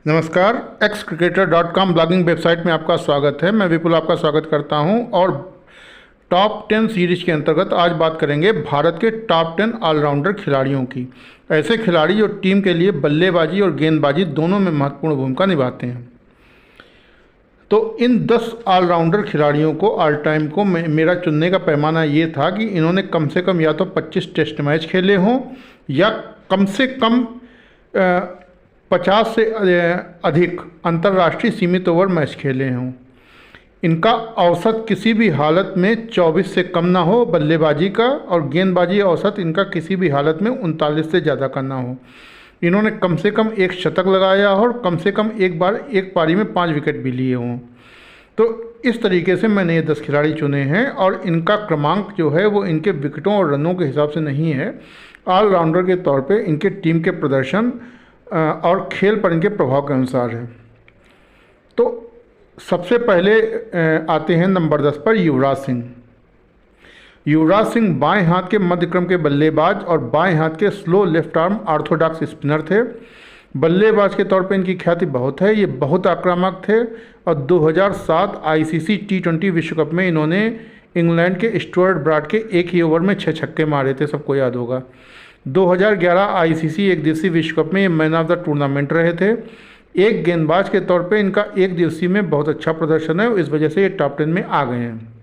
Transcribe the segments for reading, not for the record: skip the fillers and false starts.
नमस्कार। xcricketer.com blogging website में आपका स्वागत है। मैं विपुल आपका स्वागत करता हूं और टॉप 10 सीरीज के अंतर्गत आज बात करेंगे भारत के टॉप 10 ऑलराउंडर खिलाड़ियों की। ऐसे खिलाड़ी जो टीम के लिए बल्लेबाजी और गेंदबाजी दोनों में महत्वपूर्ण भूमिका निभाते हैं। तो इन 10 ऑलराउंडर खिलाड़ियों को ऑल टाइम को मेरा चुनने का पैमाना ये था कि इन्होंने कम से कम या तो 25 टेस्ट मैच खेले हों या कम से कम 50 से अधिक अंतर्राष्ट्रीय सीमित ओवर मैच खेले हों। इनका औसत किसी भी हालत में 24 से कम ना हो बल्लेबाजी का, और गेंदबाजी औसत इनका किसी भी हालत में 39 से ज़्यादा का ना हो। इन्होंने कम से कम एक शतक लगाया हो और कम से कम एक बार एक पारी में 5 विकेट भी लिए हों। तो इस तरीके से मैंने ये 10 खिलाड़ी चुने हैं और इनका क्रमांक जो है वो इनके विकेटों और रनों के हिसाब से नहीं है, ऑलराउंडर के तौर पे इनके टीम के प्रदर्शन और खेल पर इनके प्रभाव के अनुसार है। तो सबसे पहले आते हैं नंबर 10 पर युवराज सिंह। युवराज सिंह बाएं हाथ के मध्य क्रम के बल्लेबाज और बाएं हाथ के slow left arm Orthodox spinner थे। बल्लेबाज के तौर पे इनकी ख्याति बहुत है, ये बहुत आक्रामक थे और 2007 आईसीसी टी20 विश्व कप में इन्होंने इंग्लैंड के स्टुअर्ट ब्रॉड के एक ही ओवर में 6 छक्के मारे थे, सबको याद होगा। 2011 आईसीसी एक दिवसीय विश्व कप में ये मैन ऑफ द टूर्नामेंट रहे थे। एक गेंदबाज के तौर पे इनका एक दिवसीय में बहुत अच्छा प्रदर्शन है, इस वजह से ये टॉप 10 में आ गए हैं।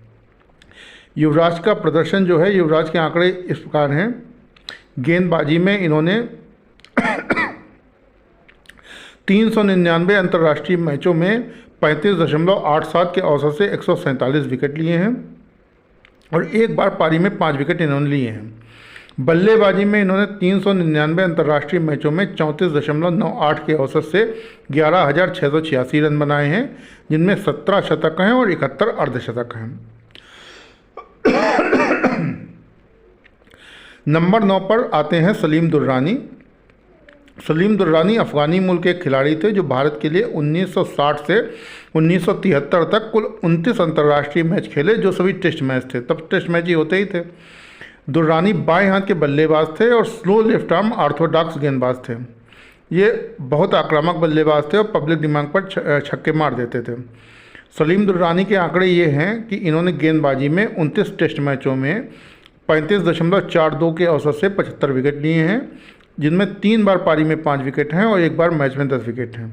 युवराज का प्रदर्शन जो है, युवराज के आंकड़े इस प्रकार हैं। गेंदबाजी में इन्होंने 399 अंतर्राष्ट्रीय मैचों में 35.87 के औसत से 147 विकेट लिए हैं और एक बार पारी में 5 विकेट इन्होंने लिए हैं। बल्लेबाजी में इन्होंने 399 अंतर्राष्ट्रीय मैचों में 34.98 के औसत से 11,686 रन बनाए हैं, जिनमें 17 शतक हैं और 71 अर्धशतक हैं। नंबर 9 पर आते हैं सलीम दुर्रानी। सलीम दुर्रानी अफ़गानी मूल के खिलाड़ी थे जो भारत के लिए 1960 से 1973 तक कुल 29 अंतर्राष्ट्रीय मैच खेले, जो सभी टेस्ट मैच थे। तब टेस्ट मैच ही होते ही थे। दुर्रानी बाएं हाथ के बल्लेबाज थे और स्लो लेफ्ट आर्म ऑर्थोडॉक्स गेंदबाज थे। ये बहुत आक्रामक बल्लेबाज थे और पब्लिक दिमाग पर छक्के मार देते थे। सलीम दुर्रानी के आंकड़े ये हैं कि इन्होंने गेंदबाजी में 29 टेस्ट मैचों में 35.42 के औसत से 75 विकेट लिए हैं, जिनमें 3 बार पारी में 5 विकेट हैं और एक बार मैच में 10 विकेट हैं।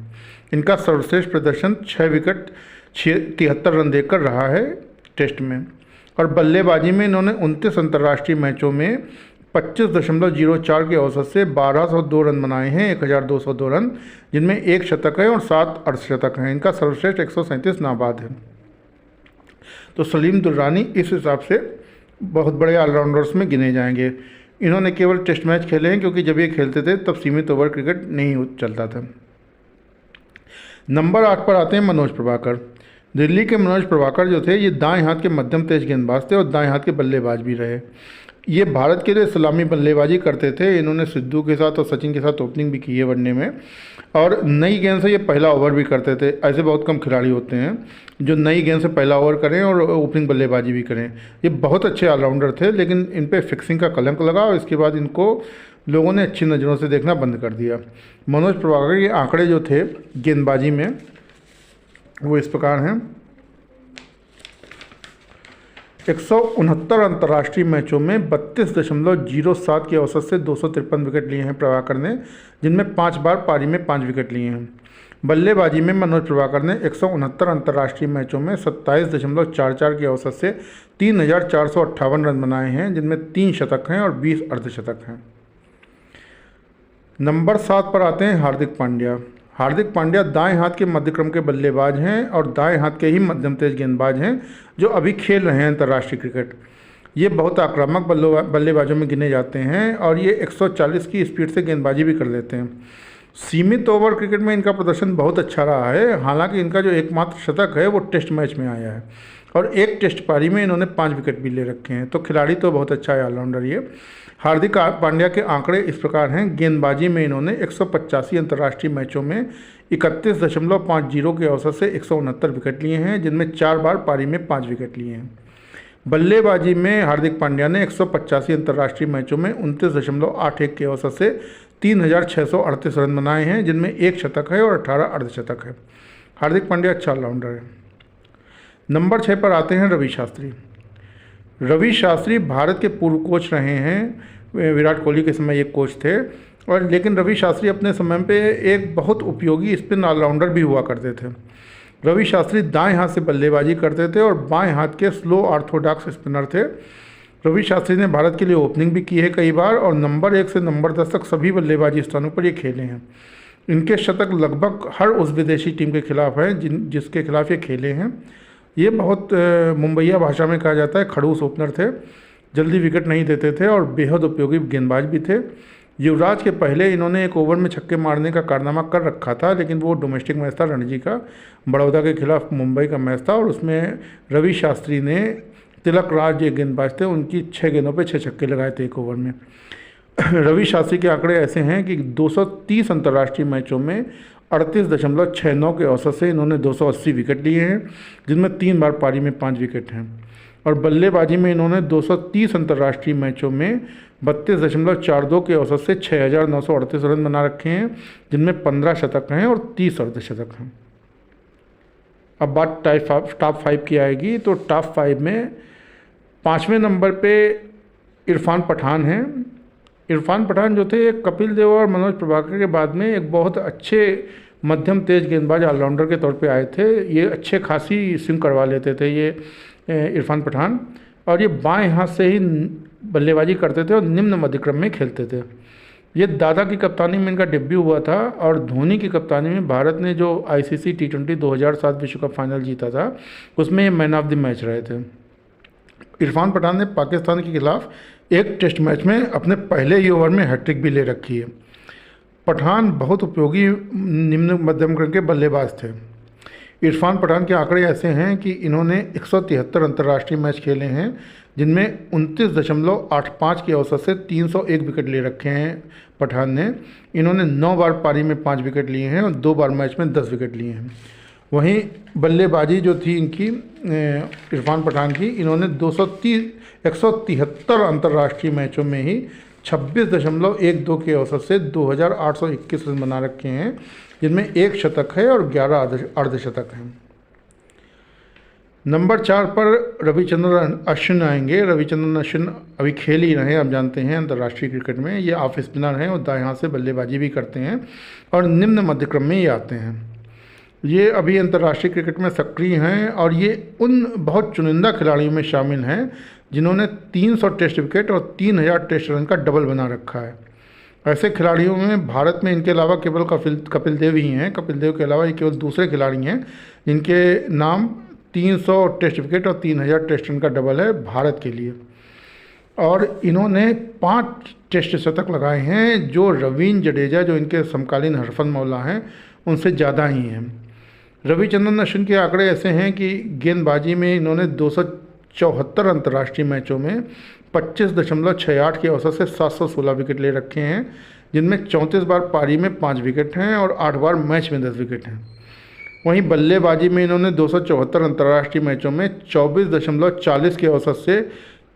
इनका सर्वश्रेष्ठ प्रदर्शन 6 विकेट 73 रन देकर रहा है टेस्ट में। और बल्लेबाजी में इन्होंने 29 अंतर्राष्ट्रीय मैचों में 25.04 के औसत से 1202 रन बनाए हैं, 1202 रन, जिनमें एक शतक है और 7 अर्धशतक हैं। इनका सर्वश्रेष्ठ 137 नाबाद है। तो सलीम दुर्रानी इस हिसाब से बहुत बड़े ऑलराउंडर्स में गिने जाएंगे। इन्होंने केवल टेस्ट मैच खेले हैं क्योंकि जब ये खेलते थे तब सीमित ओवर क्रिकेट नहीं चलता था। नंबर 8 पर आते हैं मनोज प्रभाकर। दिल्ली के मनोज प्रभाकर जो थे, ये दाएं हाथ के मध्यम तेज गेंदबाज थे और दाएं हाथ के बल्लेबाज भी रहे। ये भारत के लिए सलामी बल्लेबाजी करते थे। इन्होंने सिद्धू के साथ और सचिन के साथ ओपनिंग भी की है वनडे में, और नई गेंद से ये पहला ओवर भी करते थे। ऐसे बहुत कम खिलाड़ी होते हैं जो नई गेंद से पहला ओवर करें और ओपनिंग बल्लेबाजी भी करें। ये बहुत अच्छे ऑलराउंडर थे, लेकिन इन पर फिक्सिंग का कलंक लगा और इसके बाद इनको लोगों ने अच्छी नज़रों से देखना बंद कर दिया। मनोज प्रभाकर के आंकड़े जो थे गेंदबाजी में वो इस प्रकार हैं। 169 अंतर्राष्ट्रीय मैचों में 32.07 के औसत से 253 विकेट लिए हैं प्रभाकर ने, जिनमें 5 बार पारी में 5 विकेट लिए हैं। बल्लेबाजी में मनोज प्रभाकर ने 169 अंतर्राष्ट्रीय मैचों में 27.44 के औसत से 3,458 रन बनाए हैं, जिनमें 3 शतक हैं और 20 अर्धशतक हैं। नंबर 7 पर आते हैं हार्दिक पांड्या। हार्दिक पांड्या दाएं हाथ के मध्य क्रम के बल्लेबाज हैं और दाएं हाथ के ही मध्यम तेज गेंदबाज हैं जो अभी खेल रहे हैं अंतर्राष्ट्रीय क्रिकेट। ये बहुत आक्रामक बल्लेबाजों में गिने जाते हैं और ये 140 की स्पीड से गेंदबाजी भी कर लेते हैं। सीमित ओवर क्रिकेट में इनका प्रदर्शन बहुत अच्छा रहा है। हालांकि इनका जो एकमात्र शतक है वो टेस्ट मैच में आया है और एक टेस्ट पारी में इन्होंने 5 विकेट भी ले रखे हैं। तो खिलाड़ी तो बहुत अच्छा है ऑलराउंडर ये। हार्दिक पांड्या के आंकड़े इस प्रकार हैं। गेंदबाजी में इन्होंने 185 अंतर्राष्ट्रीय मैचों में 31.50 के औसत से 169 विकेट लिए हैं, जिनमें 4 बार पारी में 5 विकेट लिए हैं। बल्लेबाजी में हार्दिक पांड्या ने 185 अंतर्राष्ट्रीय मैचों में 29.81 के औसत से 3,638 रन बनाए हैं, जिनमें 1 शतक है और 18 अर्धशतक है। हार्दिक पांड्या अच्छा ऑलराउंडर है। नंबर 6 पर आते हैं रवि शास्त्री। रवि शास्त्री भारत के पूर्व कोच रहे हैं। विराट कोहली के समय ये कोच थे, और लेकिन रवि शास्त्री अपने समय पे एक बहुत उपयोगी स्पिन ऑलराउंडर भी हुआ करते थे। रवि शास्त्री दाएं हाथ से बल्लेबाजी करते थे और बाएं हाथ के स्लो ऑर्थोडॉक्स स्पिनर थे। रवि शास्त्री ने भारत के लिए ओपनिंग भी की है कई बार, और नंबर 1 से नंबर 10 तक सभी बल्लेबाजी स्थानों पर ये खेले हैं। इनके शतक लगभग हर उस विदेशी टीम के खिलाफ हैं जिसके खिलाफ ये खेले हैं। ये बहुत मुंबईया भाषा में कहा जाता है खड़ूस ओपनर थे, जल्दी विकेट नहीं देते थे और बेहद उपयोगी गेंदबाज भी थे। युवराज के पहले इन्होंने एक ओवर में छक्के मारने का कारनामा कर रखा था, लेकिन वो डोमेस्टिक मैच था रणजी का, बड़ौदा के खिलाफ मुंबई का मैच था, और उसमें रवि शास्त्री ने तिलक राज एक गेंदबाज थे, उनकी 6 गेंदों पे 6 छक्के लगाए थे एक ओवर में। रवि शास्त्री के आंकड़े ऐसे हैं कि 230 अंतर्राष्ट्रीय मैचों में 38.69 के औसत से इन्होंने 280 विकेट लिए हैं, जिनमें 3 बार पारी में 5 विकेट हैं। और बल्लेबाजी में इन्होंने 230 अंतर्राष्ट्रीय मैचों में 32.42 के औसत से 6,938 रन बना रखे हैं, जिनमें 15 शतक हैं और 30 अर्धशतक हैं। अब बात टॉप 5 की आएगी, तो टॉप 5 में 5वें नंबर पे इरफान पठान हैं। इरफान पठान जो थे कपिल देव और मनोज प्रभाकर के बाद में एक बहुत अच्छे मध्यम तेज गेंदबाज ऑलराउंडर के तौर पे आए थे। ये अच्छे खासी स्विंग करवा लेते थे ये इरफान पठान, और ये बाएं हाथ से ही बल्लेबाजी करते थे और निम्न मध्यक्रम में खेलते थे। ये दादा की कप्तानी में इनका डेब्यू हुआ था, और धोनी की कप्तानी में भारत ने जो ICC T20 2007 विश्व कप फाइनल जीता था, उसमें ये मैन ऑफ द मैच रहे थे। इरफान पठान ने पाकिस्तान के खिलाफ एक टेस्ट मैच में अपने पहले ही ओवर में हैट्रिक भी ले रखी है। पठान बहुत उपयोगी निम्न मध्यम क्रम के बल्लेबाज थे। इरफान पठान के आंकड़े ऐसे हैं कि इन्होंने 173 अंतर्राष्ट्रीय मैच खेले हैं, जिनमें 29.85 के औसत से 301 विकेट ले रखे हैं पठान ने। इन्होंने 9 बार पारी में 5 विकेट लिए हैं और 2 बार मैच में 10 विकेट लिए हैं। वहीं बल्लेबाजी जो थी इनकी इरफान पठान की, इन्होंने 173 अंतर्राष्ट्रीय मैचों में ही 26.12 के औसत से 2,821 रन बना रखे हैं, जिनमें 1 शतक है और 11 अर्धशतक हैं। नंबर 4 पर रविचंद्रन अश्विन आएंगे। रविचंद्रन अश्विन अभी खेल ही रहे हैं, आप जानते हैं अंतर्राष्ट्रीय क्रिकेट में ये ऑफ स्पिनर हैं और दाएं हाथ से बल्लेबाजी भी करते हैं और निम्न मध्यक्रम में ये आते हैं। ये अभी अंतर्राष्ट्रीय क्रिकेट में सक्रिय हैं और ये उन बहुत चुनिंदा खिलाड़ियों में शामिल हैं जिन्होंने 300 टेस्ट विकेट और 3,000 टेस्ट रन का डबल बना रखा है। ऐसे खिलाड़ियों में भारत में इनके अलावा केवल कपिल देव ही हैं। कपिल देव के अलावा ये केवल दूसरे खिलाड़ी हैं जिनके नाम 300 टेस्ट विकेट और 3,000 टेस्ट रन का डबल है भारत के लिए। और इन्होंने 5 टेस्ट शतक लगाए हैं, जो रवींद्र जडेजा जो इनके समकालीन हरफन मौला हैं उनसे ज़्यादा ही हैं। रविचंद्रन अश्विन के आंकड़े ऐसे हैं कि गेंदबाजी में इन्होंने 274 अंतर्राष्ट्रीय मैचों में 25.68 के औसत से 716 विकेट ले रखे हैं, जिनमें 34 बार पारी में 5 विकेट हैं और 8 बार मैच में 10 विकेट हैं। वहीं बल्लेबाजी में इन्होंने 274 अंतर्राष्ट्रीय मैचों में 24.40 के औसत से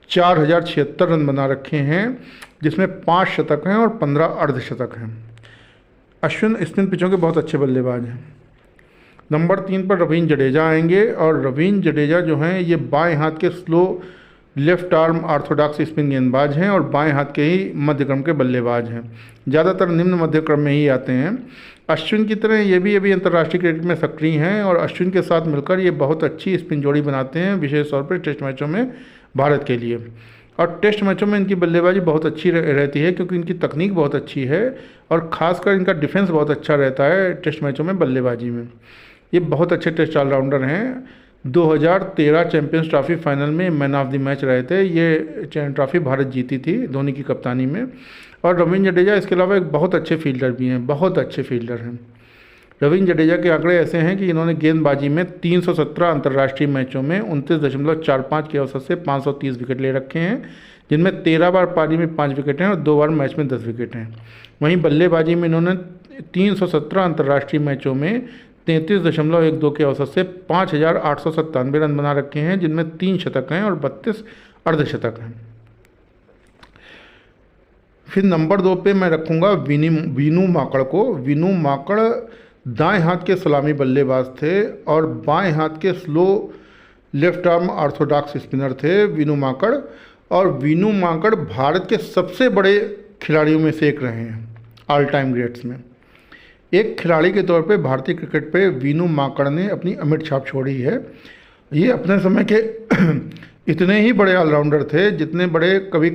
4,076 रन बना रखे हैं, जिसमें 5 शतक हैं और 15 अर्धशतक हैं। अश्विन स्पिन पिचों के बहुत अच्छे बल्लेबाज हैं। नंबर 3 पर रवींद्र जडेजा आएंगे और रवींद्र जडेजा जो हैं ये बाएं हाथ के slow left arm Orthodox spin गेंदबाज हैं और बाएं हाथ के ही मध्यक्रम के बल्लेबाज हैं। ज़्यादातर निम्न मध्यक्रम में ही आते हैं। अश्विन की तरह ये भी अभी अंतर्राष्ट्रीय क्रिकेट में सक्रिय हैं और अश्विन के साथ मिलकर ये बहुत अच्छी स्पिन जोड़ी बनाते हैं, विशेष तौर पर टेस्ट मैचों में भारत के लिए। और टेस्ट मैचों में इनकी बल्लेबाजी बहुत अच्छी रहती है क्योंकि इनकी तकनीक बहुत अच्छी है और ख़ासकर इनका डिफेंस बहुत अच्छा रहता है टेस्ट मैचों में बल्लेबाजी में। ये बहुत अच्छे टेस्ट ऑलराउंडर हैं। 2013 चैंपियंस ट्रॉफी फाइनल में मैन ऑफ द मैच रहे थे। ये ट्रॉफी भारत जीती थी धोनी की कप्तानी में। और रवींद्र जडेजा इसके अलावा एक बहुत अच्छे फील्डर भी हैं, बहुत अच्छे फील्डर हैं। रवींद्र जडेजा के आंकड़े ऐसे हैं कि इन्होंने गेंदबाजी में 317 अंतर्राष्ट्रीय मैचों में 29.45 के औसत से 530 विकेट ले रखे हैं, जिनमें 13 बार पारी में 5 विकेट हैं और 2 बार मैच में 10 विकेट हैं। वहीं बल्लेबाजी में इन्होंने 317 अंतर्राष्ट्रीय मैचों में 33.12 के औसत से 5,897 रन बना रखे हैं, जिनमें 3 शतक हैं और 32 अर्धशतक हैं। फिर नंबर 2 पे मैं रखूँगा वीनू माकड़ को। वीनू माकड़ दाएं हाथ के सलामी बल्लेबाज थे और बाएं हाथ के slow left arm Orthodox spinner थे वीनू माकड़। और वीनू माकड़ भारत के सबसे बड़े खिलाड़ियों में से एक रहे हैं ऑल टाइम ग्रेट्स में। एक खिलाड़ी के तौर पे भारतीय क्रिकेट पे वीनू माकड़ ने अपनी अमिट छाप छोड़ी है। ये अपने समय के इतने ही बड़े ऑलराउंडर थे जितने बड़े कभी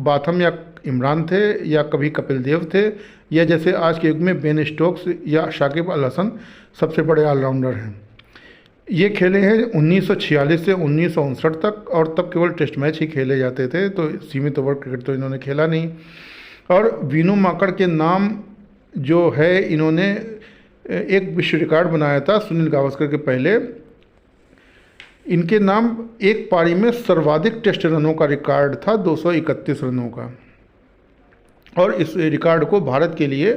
बाथम या इमरान थे या कभी कपिल देव थे, या जैसे आज के युग में बेन स्टोक्स या शाकिब अल हसन सबसे बड़े ऑलराउंडर हैं। ये खेले हैं 1946 से 1959 तक, और तब केवल टेस्ट मैच ही खेले जाते थे, तो सीमित ओवर क्रिकेट तो इन्होंने खेला नहीं। और वीनू माकड़ के नाम जो है, इन्होंने एक विश्व रिकॉर्ड बनाया था सुनील गावस्कर के पहले। इनके नाम एक पारी में सर्वाधिक टेस्ट रनों का रिकॉर्ड था 231 रनों का, और इस रिकॉर्ड को भारत के लिए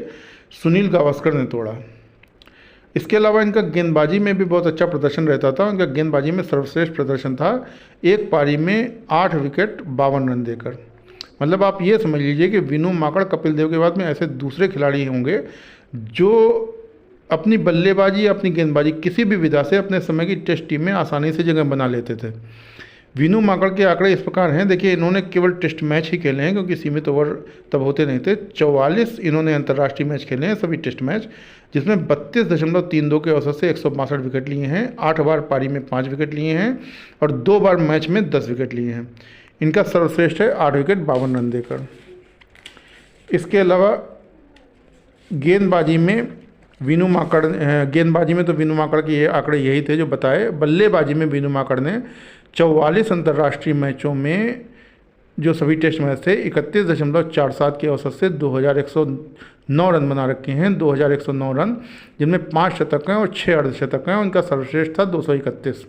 सुनील गावस्कर ने तोड़ा। इसके अलावा इनका गेंदबाजी में भी बहुत अच्छा प्रदर्शन रहता था। उनका गेंदबाजी में सर्वश्रेष्ठ प्रदर्शन था, एक पारी में 8 विकेट 52 रन देकर। मतलब आप ये समझ लीजिए कि वीनू माकड़ कपिल देव के बाद में ऐसे दूसरे खिलाड़ी होंगे जो अपनी बल्लेबाजी या अपनी गेंदबाजी किसी भी विधा से अपने समय की टेस्ट टीम में आसानी से जगह बना लेते थे। वीनू माकड़ के आंकड़े इस प्रकार हैं, देखिए इन्होंने केवल टेस्ट मैच ही खेले हैं क्योंकि सीमित ओवर तब होते नहीं थे। 44 इन्होंने अंतर्राष्ट्रीय मैच खेले हैं, सभी टेस्ट मैच, जिसमें 32.32 के औसत से 162 विकेट लिए हैं। 8 बार पारी में 5 विकेट लिए हैं और 2 बार मैच में 10 विकेट लिए हैं। इनका सर्वश्रेष्ठ है 8 विकेट 52 रन देकर। इसके अलावा गेंदबाजी में वीनू माकड़ गेंदबाजी में तो वीनू माकड़ के ये आंकड़े यही थे जो बताए। बल्लेबाजी में वीनू माकड़ ने 44 अंतर्राष्ट्रीय मैचों में जो सभी टेस्ट मैच थे 31.47 के औसत से 2109 रन बना रखे हैं। 2109 रन, जिनमें 5 शतक हैं और 6 अर्धशतक हैं। उनका सर्वश्रेष्ठ था 231।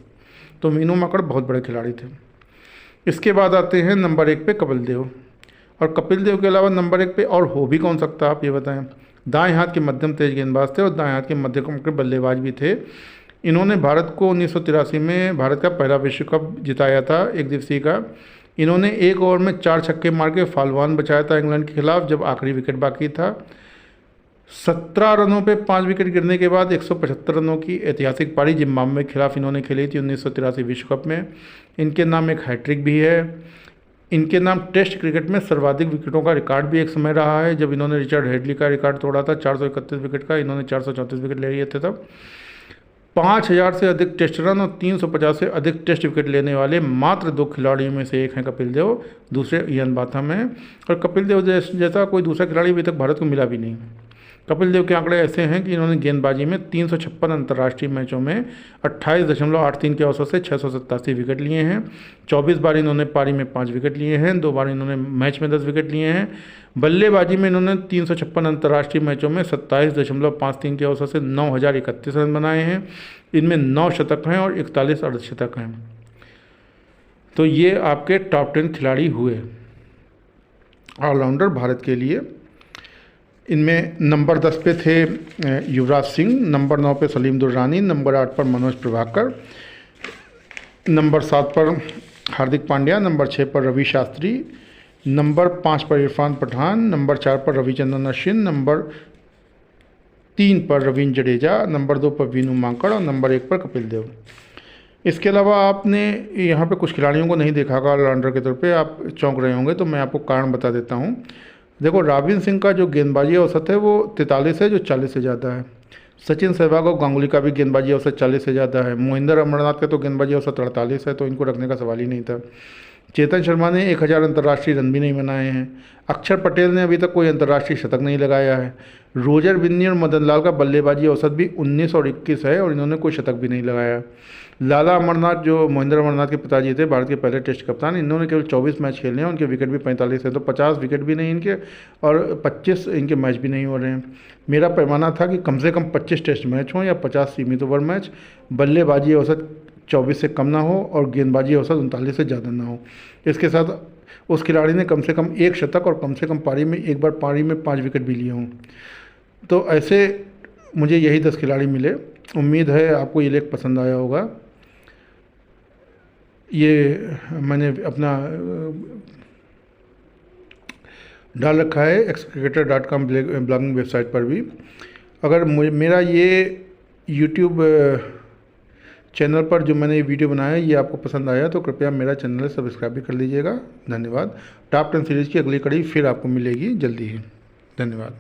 तो वीनू माकड़ बहुत बड़े खिलाड़ी थे। इसके बाद आते हैं नंबर 1 पे कपिल देव। और कपिल देव के अलावा नंबर 1 पे और हो भी कौन सकता है, आप ये बताएं। दाएं हाथ के मध्यम तेज गेंदबाज थे और दाएं हाथ के मध्यम के बल्लेबाज भी थे। इन्होंने भारत को 1983 में भारत का पहला विश्व कप जिताया था, एक दिवसीय का। इन्होंने 1 ओवर में 4 छक्के मार के फालवान बचाया था इंग्लैंड के खिलाफ जब आखिरी विकेट बाकी था। 17 रनों पे 5 विकेट गिरने के बाद 175 रनों की ऐतिहासिक पारी जिम्बाब्वे के खिलाफ इन्होंने खेली थी 1983 विश्व कप में। इनके नाम एक हैट्रिक भी है। इनके नाम टेस्ट क्रिकेट में सर्वाधिक विकेटों का रिकॉर्ड भी एक समय रहा है, जब इन्होंने रिचर्ड हेडली का रिकॉर्ड तोड़ा था 431 विकेट का। इन्होंने 434 विकेट ले लिए थे तब। 5000 से अधिक टेस्ट रन और 350 से अधिक टेस्ट विकेट लेने वाले मात्र 2 खिलाड़ियों में से एक हैं कपिल देव, दूसरे इयान बाथम हैं। और कपिल देव जैसा कोई दूसरा खिलाड़ी अभी तक भारत को मिला भी नहीं। कपिल देव के आंकड़े ऐसे हैं कि इन्होंने गेंदबाजी में 356 अंतर्राष्ट्रीय मैचों में 28.83 के औसत से 687 विकेट लिए हैं। 24 बार इन्होंने पारी में 5 विकेट लिए हैं। 2 बार इन्होंने मैच में 10 विकेट लिए हैं। बल्लेबाजी में इन्होंने 356 अंतर्राष्ट्रीय मैचों में 27.53 के औसत से 9031 रन बनाए हैं। इनमें 9 शतक हैं और 41 अर्धशतक हैं। तो ये आपके टॉप 10 खिलाड़ी हुए ऑलराउंडर भारत के लिए। इनमें नंबर 10 पे थे युवराज सिंह, नंबर 9 पे सलीम दुर्रानी, नंबर 8 पर मनोज प्रभाकर, नंबर 7 पर हार्दिक पांड्या, नंबर 6 पर रवि शास्त्री, नंबर 5 पर इरफान पठान, नंबर 4 पर रविचंद्रन अश्विन, नंबर 3 पर रवींद्र जडेजा, नंबर 2 पर वीनू माकड़ और नंबर 1 पर कपिल देव। इसके अलावा आपने यहाँ पे कुछ खिलाड़ियों को नहीं देखा होगा ऑलराउंडर के तौर पे, आप चौंक रहे होंगे, तो मैं आपको कारण बता देता हूँ। देखो, रॉबिन सिंह का जो गेंदबाजी औसत है वो 43 है, जो 40 से ज़्यादा है। सचिन सहवाग और गांगुली का भी गेंदबाजी औसत 40 से ज़्यादा है। मोहिंदर अमरनाथ का तो गेंदबाजी औसत 48 है, तो इनको रखने का सवाल ही नहीं था। चेतन शर्मा ने 1000 अंतर्राष्ट्रीय रन भी नहीं बनाए हैं। अक्षर पटेल ने अभी तक कोई अंतर्राष्ट्रीय शतक नहीं लगाया है। रोजर बिन्नी और मदन लाल का बल्लेबाजी औसत भी 19 और 21 है और इन्होंने कोई शतक भी नहीं लगाया। लाला अमरनाथ, जो महेंद्र अमरनाथ के पिताजी थे, भारत के पहले टेस्ट कप्तान, इन्होंने केवल 24 मैच खेले हैं, उनके विकेट भी 45 है, तो 50 विकेट भी नहीं इनके और 25 इनके मैच भी नहीं हो रहे हैं। मेरा पैमाना था कि कम से कम 25 टेस्ट मैच हों या 50 सीमित ओवर मैच, बल्लेबाजी औसत 24 से कम ना हो और गेंदबाजी औसत 39 से ज़्यादा ना हो। इसके साथ उस खिलाड़ी ने कम से कम 1 शतक और कम से कम पारी में 1 बार पारी में 5 विकेट भी लिए हों। तो ऐसे मुझे यही 10 खिलाड़ी मिले। उम्मीद है आपको ये लेख पसंद आया होगा। ये मैंने अपना डाल रखा है xcricket.com ब्लॉगिंग वेबसाइट पर भी। अगर मेरा ये यूट्यूब चैनल पर जो मैंने ये वीडियो बनाया है ये आपको पसंद आया तो कृपया मेरा चैनल सब्सक्राइब भी कर लीजिएगा। धन्यवाद। टॉप 10 सीरीज़ की अगली कड़ी फिर आपको मिलेगी जल्दी ही। धन्यवाद।